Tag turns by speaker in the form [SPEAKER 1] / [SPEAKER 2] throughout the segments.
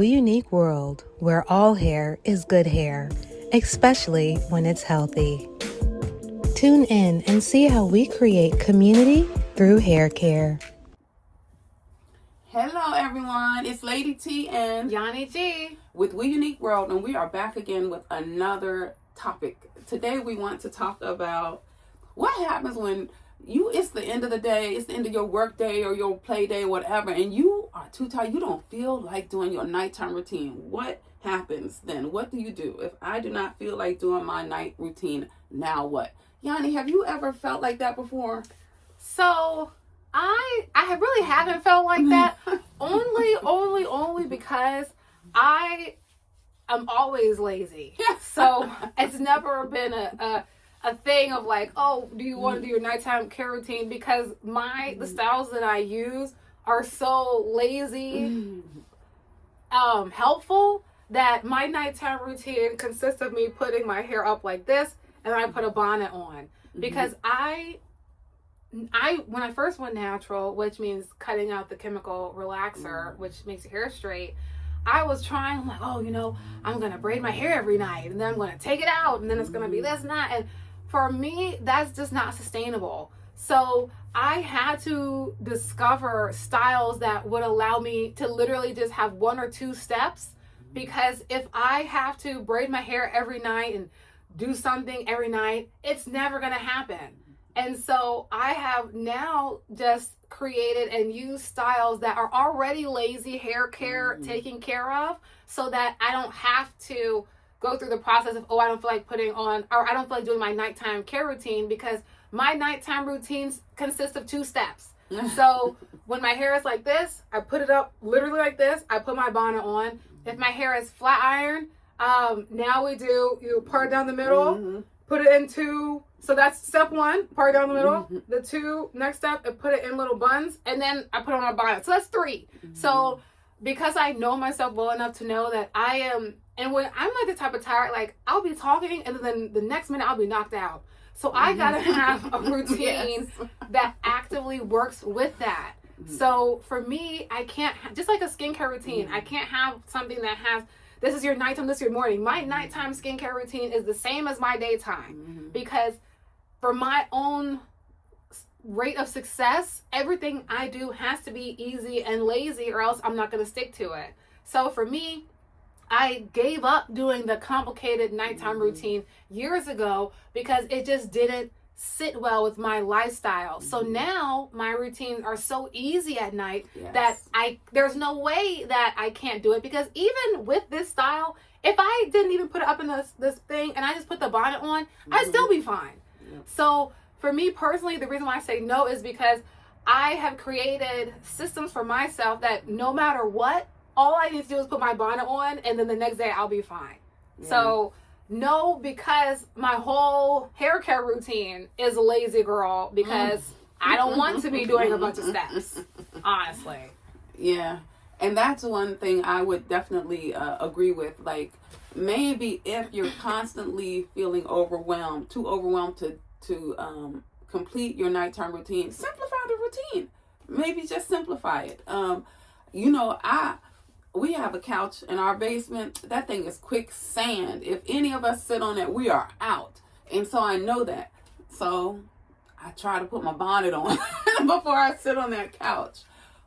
[SPEAKER 1] WeUNIK world where all hair is good hair, especially when it's healthy. Tune in and see how we create community through hair care.
[SPEAKER 2] Hello everyone, it's Lady T and
[SPEAKER 3] Yanni G
[SPEAKER 2] with WeUNIK World, and we are back again with another topic. Today we want to talk about what happens when it's the end of the day, it's the end of your work day or your play day, whatever, and you are too tired, you don't feel like doing your nighttime routine. What happens then? What do you do? If I do not feel like doing my night routine, now what? Yanni, have you ever felt like that before?
[SPEAKER 3] So I really haven't felt like that. only because I am always lazy. So it's never been a thing of like, oh, do you want to do your nighttime care routine? Because the styles that I use are so lazy, helpful, that my nighttime routine consists of me putting my hair up like this and I put a bonnet on. Because when I first went natural, which means cutting out the chemical relaxer, which makes your hair straight, I was trying, like, oh, I'm going to braid my hair every night, and then I'm going to take it out, and then it's going to be this and that. And for me, that's just not sustainable. So I had to discover styles that would allow me to literally just have one or two steps, because if I have to braid my hair every night and do something every night, it's never going to happen. And so I have now just created and used styles that are already lazy hair care taken care of, so that I don't have to go through the process of, I don't feel like putting on, or I don't feel like doing my nighttime care routine, because my nighttime routines consist of two steps. So when my hair is like this, I put it up literally like this, I put my bonnet on. If my hair is flat iron, now you part down the middle, put it into, so that's step one, part down the middle. The two, next step, I put it in little buns, and then I put on my bonnet. So that's three. So because I know myself well enough to know that I am, and when I'm like the type of tired, like I'll be talking and then the next minute I'll be knocked out. So I gotta have a routine that actively works with that. So for me, I can't, just like a skincare routine, I can't have something that has, this is your nighttime, this is your morning. My nighttime skincare routine is the same as my daytime, because for my own rate of success, everything I do has to be easy and lazy, or else I'm not going to stick to it. So for me, I gave up doing the complicated nighttime routine years ago because it just didn't sit well with my lifestyle. So now my routines are so easy at night that there's no way that I can't do it, because even with this style, if I didn't even put it up in this thing and I just put the bonnet on, I'd still be fine. So for me personally, the reason why I say no is because I have created systems for myself that no matter what, all I need to do is put my bonnet on, and then the next day I'll be fine. So no, because my whole hair care routine is a lazy girl, because I don't want to be doing a bunch of steps, honestly. Yeah.
[SPEAKER 2] And that's one thing I would definitely agree with. Like, maybe if you're constantly feeling too overwhelmed to complete your nighttime routine, simplify the routine. Maybe just simplify it. We have a couch in our basement. That thing is quicksand. If any of us sit on it, we are out. And so I know that. So I try to put my bonnet on before I sit on that couch.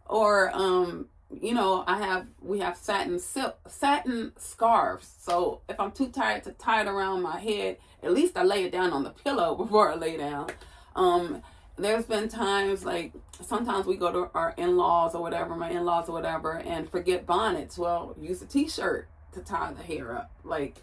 [SPEAKER 2] Or, we have satin scarves. So if I'm too tired to tie it around my head, at least I lay it down on the pillow before I lay down. There's been times, like, sometimes we go to our in-laws or whatever, my in-laws or whatever, and forget bonnets. Well, use a t-shirt to tie the hair up. Like,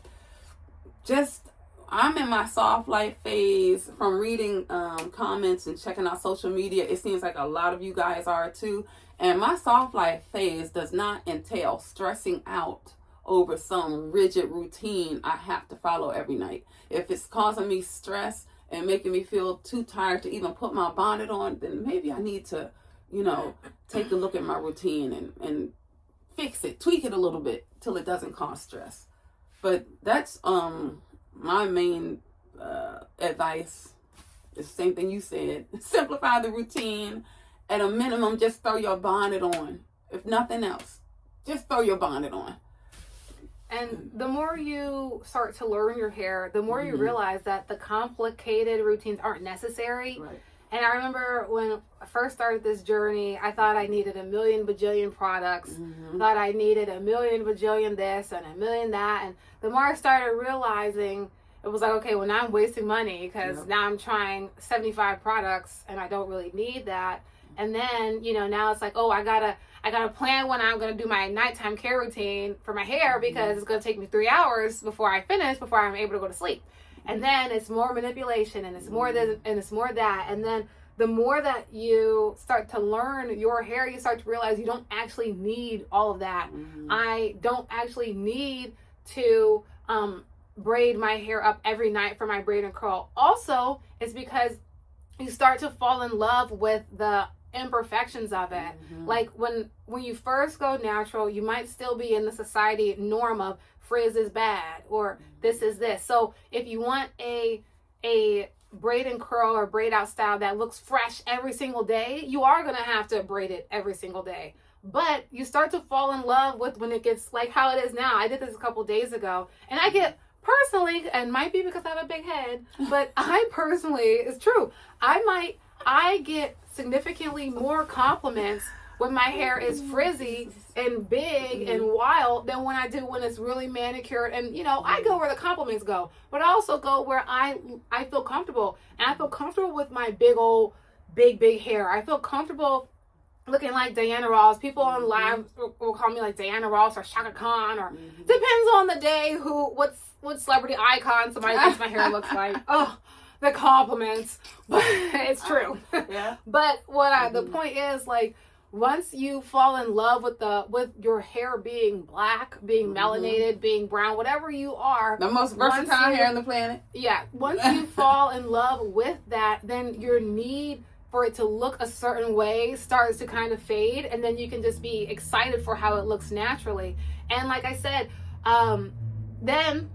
[SPEAKER 2] I'm in my soft life phase. From reading comments and checking out social media, it seems like a lot of you guys are too. And my soft life phase does not entail stressing out over some rigid routine I have to follow every night. If it's causing me stress and making me feel too tired to even put my bonnet on, then maybe I need to, take a look at my routine and fix it, tweak it a little bit till it doesn't cause stress. But that's my main advice. It's the same thing you said. Simplify the routine. At a minimum, just throw your bonnet on. If nothing else, Just throw your bonnet on.
[SPEAKER 3] And the more you start to learn your hair, the more you realize that the complicated routines aren't necessary.
[SPEAKER 2] Right.
[SPEAKER 3] And I remember when I first started this journey, I thought I needed a million bajillion products. Thought I needed a million bajillion this and a million that. And the more I started realizing, it was like, okay, well, now I'm wasting money because now I'm trying 75 products and I don't really need that. And then, you know, now it's like, oh, I gotta plan when I'm gonna do my nighttime care routine for my hair because it's gonna take me 3 hours before I finish, before I'm able to go to sleep. And then it's more manipulation and it's more this and it's more that. And then the more that you start to learn your hair, you start to realize you don't actually need all of that. I don't actually need to braid my hair up every night for my braid and curl. Also, it's because you start to fall in love with the imperfections of it. Like when you first go natural, you might still be in the society norm of frizz is bad or this is this. So if you want a braid and curl or braid out style that looks fresh every single day, you are going to have to braid it every single day. But you start to fall in love with when it gets like how it is now. I did this a couple days ago, and I get personally, and might be because I have a big head, but I personally, it's true, I get significantly more compliments when my hair is frizzy and big and wild than when I do when it's really manicured. And, you know, I go where the compliments go, but I also go where I feel comfortable. And I feel comfortable with my big hair. I feel comfortable looking like Diana Ross. People on live will call me like Diana Ross or Shaka Khan, or depends on the day what celebrity icon somebody thinks my hair looks like. Oh, the compliments, but it's true.
[SPEAKER 2] Yeah.
[SPEAKER 3] But the point is, like, once you fall in love with your hair being black, being melanated, being brown, whatever you are,
[SPEAKER 2] the most versatile hair on the planet.
[SPEAKER 3] Yeah. Once you fall in love with that, then your need for it to look a certain way starts to kind of fade, and then you can just be excited for how it looks naturally. And like I said, then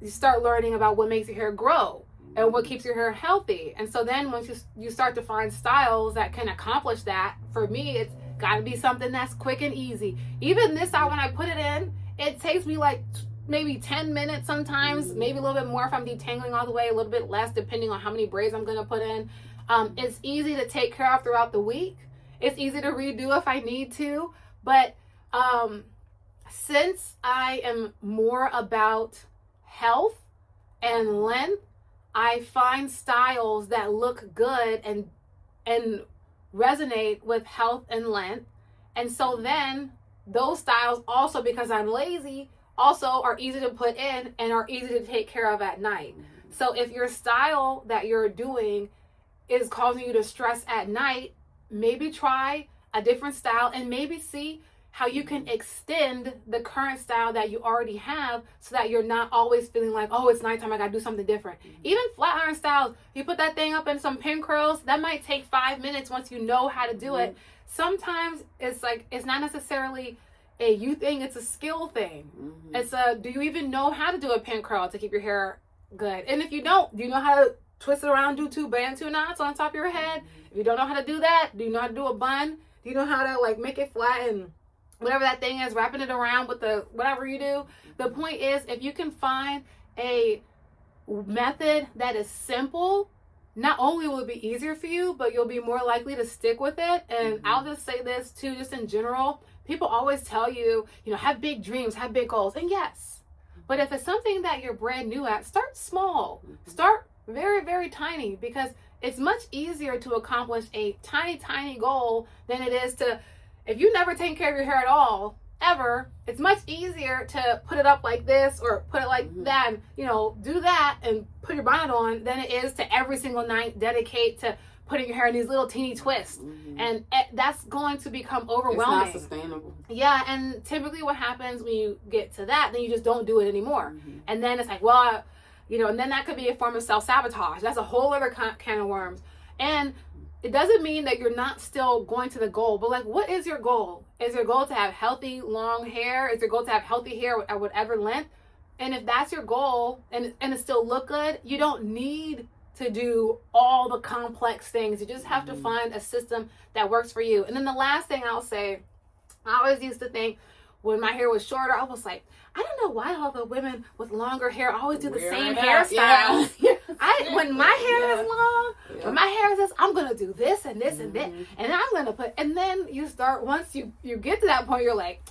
[SPEAKER 3] you start learning about what makes your hair grow and what keeps your hair healthy. And so then once you start to find styles that can accomplish that, for me, it's got to be something that's quick and easy. Even this out, when I put it in, it takes me like maybe 10 minutes sometimes, maybe a little bit more if I'm detangling all the way, a little bit less depending on how many braids I'm going to put in. It's easy to take care of throughout the week. It's easy to redo if I need to. But since I am more about health and length, I find styles that look good and resonate with health and length. And so then those styles also, because I'm lazy, also are easy to put in and are easy to take care of at night. So if your style that you're doing is causing you to stress at night, maybe try a different style and maybe see how you can extend the current style that you already have so that you're not always feeling like, oh, it's nighttime, I gotta do something different. Even flat iron styles, you put that thing up in some pin curls, that might take 5 minutes once you know how to do it. Sometimes it's like, it's not necessarily a you thing, it's a skill thing. It's do you even know how to do a pin curl to keep your hair good? And if you don't, do you know how to twist it around, do two knots on top of your head? If you don't know how to do that, do you know how to do a bun? Do you know how to like make it flat and whatever that thing is, wrapping it around with the whatever you do? The point is, if you can find a method that is simple, not only will it be easier for you, but you'll be more likely to stick with it. And I'll just say this too, just in general, people always tell you, you know, have big dreams, have big goals. And yes, but if it's something that you're brand new at, start small. Start very, very tiny, because it's much easier to accomplish a tiny goal than it is to, if you never take care of your hair at all, ever, it's much easier to put it up like this or put it like that, and, you know, do that and put your bonnet on than it is to every single night dedicate to putting your hair in these little teeny twists. And that's going to become overwhelming.
[SPEAKER 2] It's not sustainable.
[SPEAKER 3] Yeah, and typically what happens when you get to that, then you just don't do it anymore. And then it's like, well, you know, and then that could be a form of self-sabotage. That's a whole other can of worms. And it doesn't mean that you're not still going to the goal, but like, what is your goal? Is your goal to have healthy, long hair? Is your goal to have healthy hair at whatever length? And if that's your goal and it still look good, you don't need to do all the complex things. You just have to find a system that works for you. And then the last thing I'll say, I always used to think, when my hair was shorter, I was like, I don't know why all the women with longer hair always do the
[SPEAKER 2] Wear
[SPEAKER 3] same
[SPEAKER 2] it out.
[SPEAKER 3] hairstyle.
[SPEAKER 2] Yeah.
[SPEAKER 3] When my hair is long,
[SPEAKER 2] Yeah.
[SPEAKER 3] when my hair is this, I'm going to do this and this and that. And I'm going to put, and then you start, once you get to that point, you're like,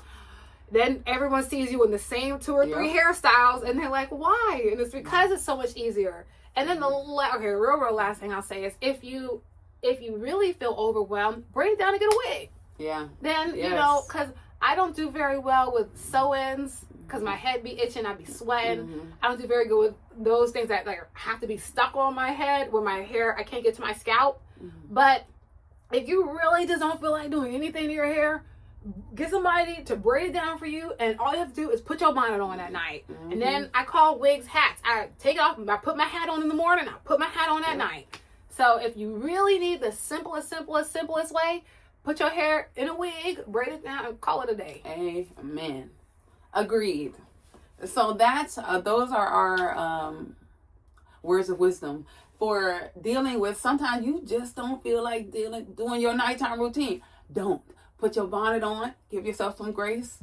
[SPEAKER 3] then everyone sees you in the same 2 or 3 hairstyles, and they're like, why? And it's because it's so much easier. And then the real last thing I'll say is, if you really feel overwhelmed, braid it down and get a wig.
[SPEAKER 2] Yeah.
[SPEAKER 3] Then, you know, because I don't do very well with sew-ins, because my head be itching, I be sweating. I don't do very good with those things that like have to be stuck on my head, where my hair, I can't get to my scalp. But if you really just don't feel like doing anything to your hair, get somebody to braid it down for you, and all you have to do is put your bonnet on at night. And then I call wigs hats. I take it off, I put my hat on in the morning, I put my hat on at night. So if you really need the simplest way, put your hair in a wig, braid it down, and call it a day.
[SPEAKER 2] Amen. Agreed. So that's those are our words of wisdom for dealing with. Sometimes you just don't feel like doing your nighttime routine. Don't. Put your bonnet on. Give yourself some grace.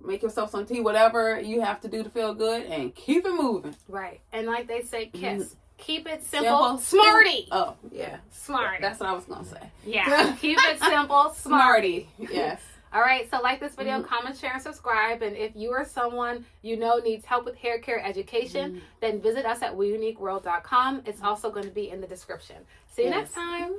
[SPEAKER 2] Make yourself some tea. Whatever you have to do to feel good, and keep it moving.
[SPEAKER 3] Right. And like they say, KISS. Keep it simple. Smarty.
[SPEAKER 2] Oh, yeah.
[SPEAKER 3] Smarty.
[SPEAKER 2] That's what I was going to say.
[SPEAKER 3] Yeah. Keep it simple. Smarty.
[SPEAKER 2] Yes.
[SPEAKER 3] All right. So like this video, comment, share, and subscribe. And if you are someone you know needs help with hair care education, then visit us at WeUNIKWorld.com. It's also going to be in the description. See you next time.